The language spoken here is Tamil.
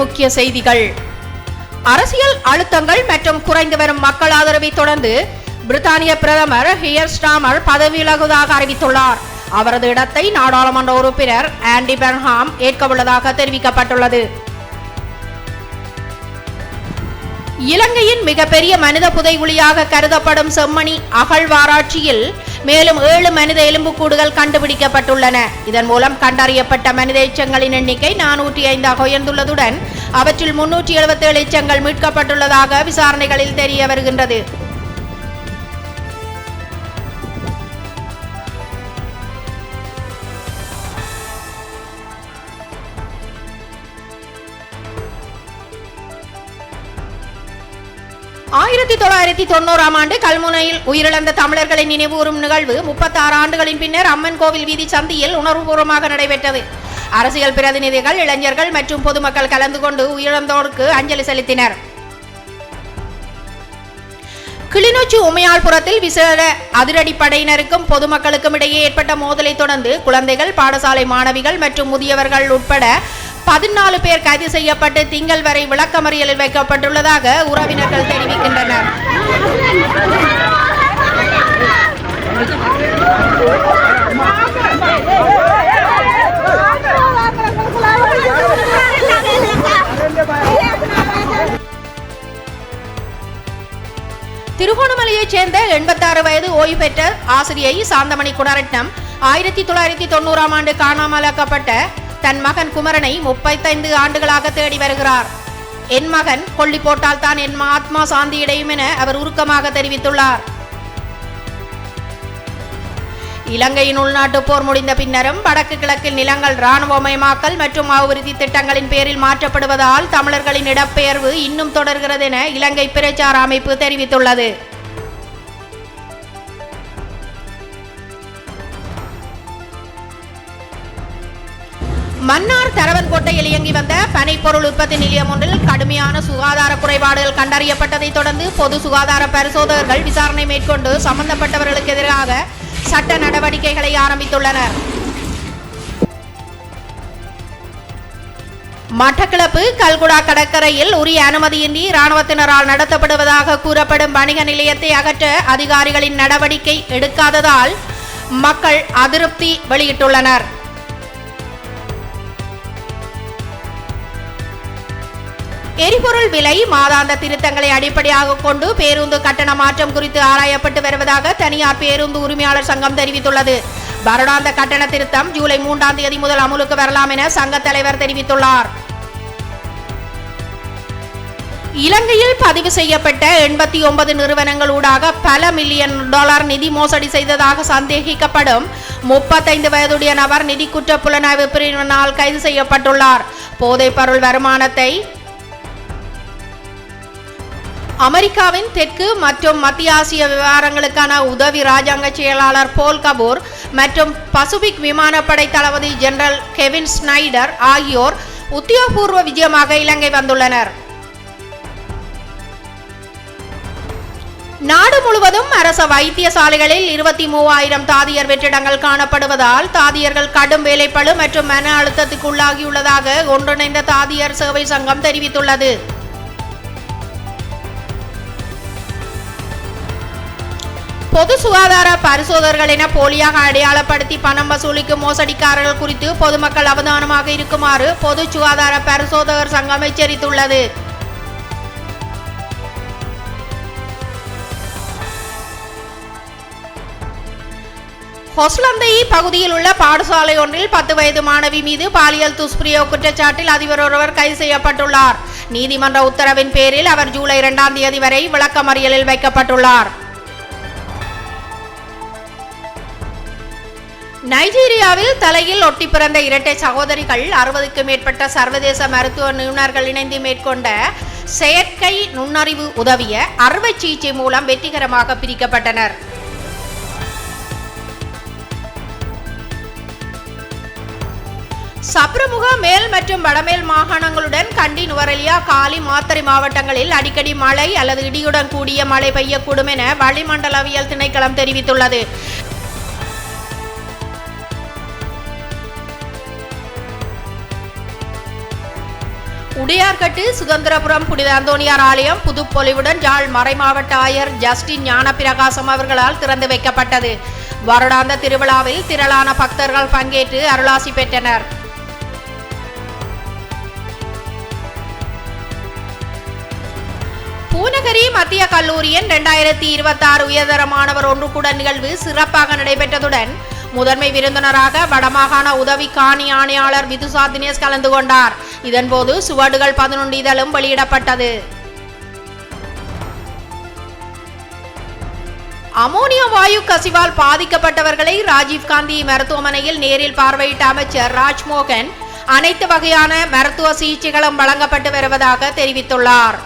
முக்கிய செய்திகள். அரசியல் அழுத்தங்கள் மற்றும் குறைந்து வரும் மக்கள் ஆதரவை தொடர்ந்து பிரித்தானிய பிரதமர் கியர் ஸ்டார்மர் பதவி விலகுவதாக அறிவித்துள்ளார். அவரது இடத்தை நாடாளுமன்ற உறுப்பினர் ஆண்டி பெர்ன்ஹாம் ஏற்கவுள்ளதாக தெரிவிக்கப்பட்டுள்ளது. இலங்கையின் மிகப்பெரிய மனித புதைகுழியாக கருதப்படும் செம்மணி அகழ்வாராய்ச்சியில் மேலும் 7 மனித எலும்புக்கூடுகள் கண்டுபிடிக்கப்பட்டுள்ளன. இதன் மூலம் கண்டறியப்பட்ட மனித எச்சங்களின் எண்ணிக்கை 405 உயர்ந்துள்ளதுடன் அவற்றில் 377 எச்சங்கள் மீட்கப்பட்டுள்ளதாக விசாரணைகளில் தெரிய வருகின்றது. ஆயிரத்தி 1990ஆம் ஆண்டு கல்முனையில் உயிரிழந்த தமிழர்களை நினைவுகூரும் நிகழ்வு 36 ஆண்டுகளின் பின்னர் அம்மன் கோவில் வீதி சந்தியில் உணர்வுபூர்வமாக நடைபெற்றது. அரசியல் பிரதிநிதிகள், இளைஞர்கள் மற்றும் பொதுமக்கள் கலந்து கொண்டு உயிரிழந்தோருக்கு அஞ்சலி செலுத்தினர். கிளிநொச்சி உமையாள்புரத்தில் விசேட அதிரடிப்படையினருக்கும் பொதுமக்களுக்கும் இடையே ஏற்பட்ட மோதலை தொடர்ந்து குழந்தைகள், பாடசாலை மாணவிகள் மற்றும் முதியவர்கள் உட்பட 14 பேர் கைது செய்யப்பட்டு திங்கள் வரை விளக்கமறியலில் வைக்கப்பட்டுள்ளதாக உறவினர்கள் தெரிவிக்கின்றனர். திருகோணமலையைச் சேர்ந்த 86 வயது ஓய்வு பெற்ற ஆசிரியை சாந்தமணி குணரட்னம் 1990ஆம் ஆண்டு காணாமலாக்கப்பட்ட தன் மகன் குமரனை 35 ஆண்டுகளாக தேடி வருகிறார். என் மகன் கொல்லி போட்டால் தான் என் ஆத்மா சாந்தியடையும் என அவர் உருக்கமாக தெரிவித்துள்ளார். இலங்கையின் உள்நாட்டு போர் முடிந்த பின்னரும் வடக்கு கிழக்கில் நிலங்கள் இராணுவமயமாக்கல் மற்றும் அபிவிருத்தி திட்டங்களின் பேரில் மாற்றப்படுவதால் தமிழர்களின் இடப்பெயர்வு இன்னும் தொடர்கிறது என இலங்கை பிரச்சார அமைப்பு தெரிவித்துள்ளது. மன்னார் தரவன்கோட்டையில் இயங்கி வந்த பனைப்பொருள் உற்பத்தி நிலையம் ஒன்றில் கடுமையான சுகாதார குறைபாடுகள் கண்டறியப்பட்டதை தொடர்ந்து பொது சுகாதார பரிசோதகர்கள் விசாரணை மேற்கொண்டு சம்பந்தப்பட்டவர்களுக்கு எதிராக சட்ட நடவடிக்கைகளை ஆரம்பித்துள்ளனர். மட்டக்களப்பு கல்குடா கடற்கரையில் உரிய அனுமதியின்றி இராணுவத்தினரால் நடத்தப்படுவதாக கூறப்படும் வணிக நிலையத்தை அகற்ற அதிகாரிகளின் நடவடிக்கை எடுக்காததால் மக்கள் அதிருப்தி வெளியிட்டுள்ளனர். எரிபொருள் விலை மாதாந்த திருத்தங்களை அடிப்படையாக கொண்டு பேருந்து கட்டண மாற்றம் குறித்து ஆராயப்பட்டு வருவதாக தனியார் பேருந்து உரிமையாளர் சங்கம் தெரிவித்துள்ளது. வருடாந்த கட்டண திருத்தம் ஜூலை 3ஆம் தேதி முதல் அமுலுக்கு வரலாம் என சங்க தலைவர் தெரிவித்துள்ளார். இலங்கையில் பதிவு செய்யப்பட்ட 89 நிறுவனங்கள் ஊடாக பல மில்லியன் டாலர் நிதி மோசடி செய்ததாக சந்தேகிக்கப்படும் 35 வயதுடைய நபர் நிதி குற்ற புலனாய்வு பிரிவினால் கைது செய்யப்பட்டுள்ளார். போதைப்பொருள் வருமானத்தை அமெரிக்காவின் தெற்கு மற்றும் மத்திய ஆசிய விவகாரங்களுக்கான உதவி ராஜாங்க செயலாளர் போல் கபூர் மற்றும் பசிபிக் விமானப்படை தளபதி ஜெனரல் கெவின் ஸ்னைடர் ஆகியோர் உத்தியோகபூர்வ விஜயமாக இலங்கை வந்துள்ளனர். நாடு முழுவதும் அரச வைத்தியசாலைகளில் 23,000 தாதியர் வெற்றிடங்கள் காணப்படுவதால் தாதியர்கள் கடும் வேலைப்பளு மற்றும் மன அழுத்தத்துக்கு உள்ளாகியுள்ளதாக ஒன்றிணைந்த தாதியர் சேவை சங்கம் தெரிவித்துள்ளது. பொது சுகாதார பரிசோதகர்கள் என போலியாக அடையாளப்படுத்தி பணம் வசூலிக்கும் மோசடிக்காரர்கள் குறித்து பொதுமக்கள் அவதானமாக இருக்குமாறு பொது சுகாதார பரிசோதகர் சங்கம் எச்சரித்துள்ளது. ஹொஸ்லந்தை பகுதியில் உள்ள பாடசாலை ஒன்றில் 10 வயது மாணவி மீது பாலியல் துஷ்பிரயோக குற்றச்சாட்டில் அதிபர் ஒருவர் கைது செய்யப்பட்டுள்ளார். நீதிமன்ற உத்தரவின் பேரில் அவர் ஜூலை 2ஆம் தேதி வரை விளக்கமறியலில் வைக்கப்பட்டுள்ளார். நைஜீரியாவில் தலையில் ஒட்டி பிறந்த இரட்டை சகோதரிகள் 60க்கும் மேற்பட்ட சர்வதேச மருத்துவ நிபுணர்கள் இணைந்து மேற்கொண்ட செயற்கை நுண்ணறிவு உதவிய அறுவை சிகிச்சை மூலம் வெற்றிகரமாக பிரிக்கப்பட்டனர். சப்ரமுக மேல் மற்றும் வடமேல் மாகாணங்களுடன் கண்டி, நுவரெலியா, காலி, மாத்தறை மாவட்டங்களில் அடிக்கடி மழை அல்லது இடியுடன் கூடிய மழை பெய்யக்கூடும் என வளிமண்டலவியல் திணைக்களம் தெரிவித்துள்ளது. உடையார்கட்டு சுதந்திரபுரம் புனித அந்தோனியார் ஆலயம் புதுப்பொலிவுடன் யாழ் மறைமாவட்ட ஆயர் ஜஸ்டின் ஞானப்பிரகாசம் அவர்களால் திறந்து வைக்கப்பட்டது. வருடாந்த திருவிழாவில் திரளான பக்தர்கள் பங்கேற்று அருளாசி பெற்றனர். பூநகரி மத்திய கல்லூரியின் 2026 உயர்தர மாணவர் ஒன்றுகூட நிகழ்வு சிறப்பாக நடைபெற்றதுடன் முதன்மை விருந்தினராக வடமாகாண உதவி காணி ஆணையாளர் விதுசா தினேஷ் கலந்து கொண்டார். இதன்போது சுவடுகள் 11 இதழும் வெளியிடப்பட்டது. அமோனியா வாயு கசிவால் பாதிக்கப்பட்டவர்களை ராஜீவ்காந்தி மருத்துவமனையில் நேரில் பார்வையிட்ட அமைச்சர் ராஜ்மோகன் அனைத்து வகையான மருத்துவ சிகிச்சைகளும் வழங்கப்பட்டு வருவதாக தெரிவித்துள்ளார்.